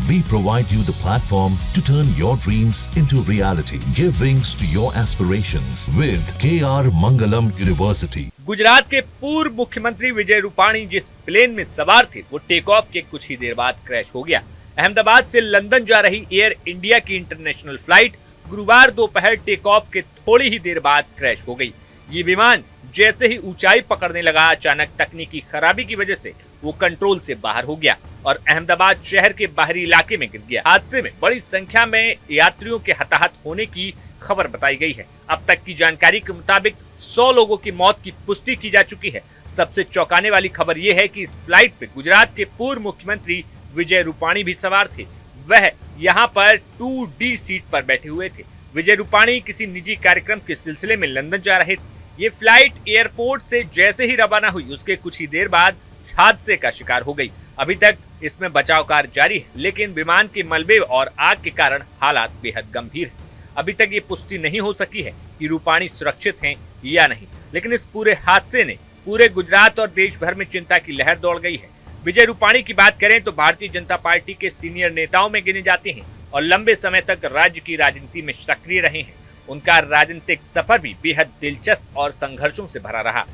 We provide you the platform to turn your dreams into reality. Give wings to your aspirations with KR Mangalam University. Gujarat के पूर्व मुख्यमंत्री विजय रूपाणी जिस plane में सवार थे वो टेक ऑफ के कुछ ही देर बाद क्रैश हो गया। अहमदाबाद से लंदन जा रही एयर इंडिया की इंटरनेशनल फ्लाइट गुरुवार दोपहर टेक ऑफ के थोड़ी ही देर बाद क्रैश हो गई। ये विमान जैसे ही ऊंचाई पकड़ने लगा, अचानक तकनीकी खराबी की वजह से वो कंट्रोल से बाहर हो गया और अहमदाबाद शहर के बाहरी इलाके में गिर गया। हादसे में बड़ी संख्या में यात्रियों के हताहत होने की खबर बताई गई है। अब तक की जानकारी के मुताबिक 100 लोगों की मौत की पुष्टि की जा चुकी है। सबसे चौंकाने वाली खबर यह है कि इस फ्लाइट पे गुजरात के पूर्व मुख्यमंत्री विजय रूपाणी भी सवार थे। वह यहाँ पर 2D सीट पर बैठे हुए थे। विजय रूपाणी किसी निजी कार्यक्रम के सिलसिले में लंदन जा रहे थे। ये फ्लाइट एयरपोर्ट से जैसे ही रवाना हुई उसके कुछ ही देर बाद हादसे का शिकार हो गई। अभी तक इसमें बचाव कार्य जारी है, लेकिन विमान के मलबे और आग के कारण हालात बेहद गंभीर है। अभी तक ये पुष्टि नहीं हो सकी है कि रूपाणी सुरक्षित हैं या नहीं, लेकिन इस पूरे हादसे ने पूरे गुजरात और देश भर में चिंता की लहर दौड़ गई है। विजय रूपाणी की बात करें तो भारतीय जनता पार्टी के सीनियर नेताओं में गिने जाते हैं और लंबे समय तक राज्य की राजनीति में सक्रिय रहे हैं। उनका राजनीतिक सफर भी बेहद दिलचस्प और संघर्षों से भरा रहा।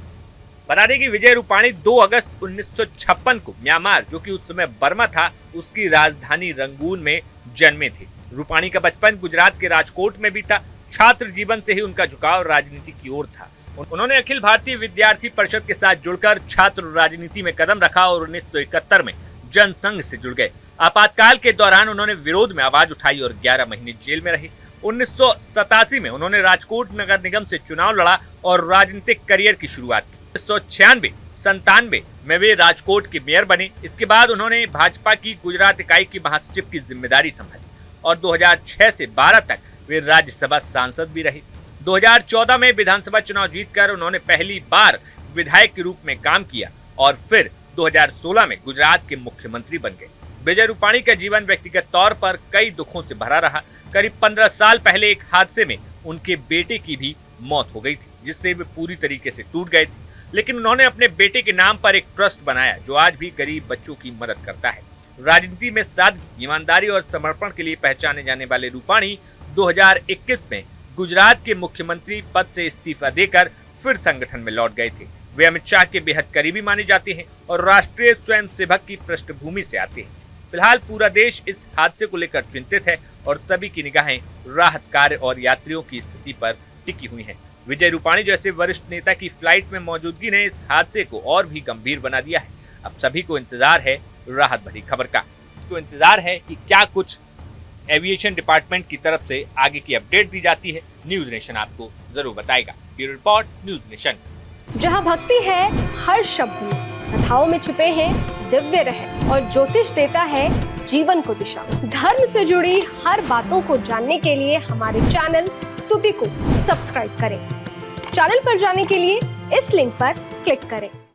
बता दें कि विजय रूपाणी 2 अगस्त 1956 को म्यांमार, जो कि उस समय बर्मा था, उसकी राजधानी रंगून में जन्मे थे। रूपाणी का बचपन गुजरात के राजकोट में बीता। छात्र जीवन से ही उनका झुकाव राजनीति की ओर था। उन्होंने अखिल भारतीय विद्यार्थी परिषद के साथ जुड़कर छात्र राजनीति में कदम रखा और 1971 में जनसंघ से जुड़ गए। आपातकाल के दौरान उन्होंने विरोध में आवाज उठाई और 11 महीने जेल में रहे। 1987 में उन्होंने राजकोट नगर निगम से चुनाव लड़ा और राजनीतिक करियर की शुरुआत की। 1996-97 में वे राजकोट के मेयर बने। इसके बाद उन्होंने भाजपा की गुजरात इकाई की महासचिव की जिम्मेदारी संभाली और 2006 से 12 तक वे राज्यसभा सांसद भी रहे। 2014 में विधानसभा चुनाव जीतकर उन्होंने पहली बार विधायक के रूप में काम किया और फिर 2016 में गुजरात के मुख्यमंत्री बन गए। विजय रूपाणी का जीवन व्यक्तिगत तौर पर कई दुखों से भरा रहा। करीब 15 साल पहले एक हादसे में उनके बेटे की भी मौत हो गई थी, जिससे वे पूरी तरीके से टूट गए थे। लेकिन उन्होंने अपने बेटे के नाम पर एक ट्रस्ट बनाया जो आज भी गरीब बच्चों की मदद करता है। राजनीति में सादगी, ईमानदारी और समर्पण के लिए पहचाने जाने वाले रूपाणी 2021 में गुजरात के मुख्यमंत्री पद से इस्तीफा देकर फिर संगठन में लौट गए थे। वे अमित शाह के बेहद करीबी माने जाते हैं और राष्ट्रीय स्वयंसेवक की पृष्ठभूमि से आते हैं। फिलहाल पूरा देश इस हादसे को लेकर चिंतित है और सभी की निगाहें राहत कार्य और यात्रियों की स्थिति पर टिकी हुई हैं। विजय रूपाणी जैसे वरिष्ठ नेता की फ्लाइट में मौजूदगी ने इस हादसे को और भी गंभीर बना दिया है। अब सभी को इंतजार है राहत भरी खबर का। तो इंतजार है कि क्या कुछ एविएशन डिपार्टमेंट की तरफ से आगे की अपडेट दी जाती है। न्यूज नेशन आपको जरूर बताएगा। Bureau report, news nation. जहां भक्ति है हर शब्द में, कथाओं में छुपे हैं दिव्य रहस्य और ज्योतिष देता है जीवन को दिशा। धर्म से जुड़ी हर बातों को जानने के लिए हमारे चैनल स्तुति को सब्सक्राइब करें। चैनल पर जाने के लिए इस लिंक पर क्लिक करें।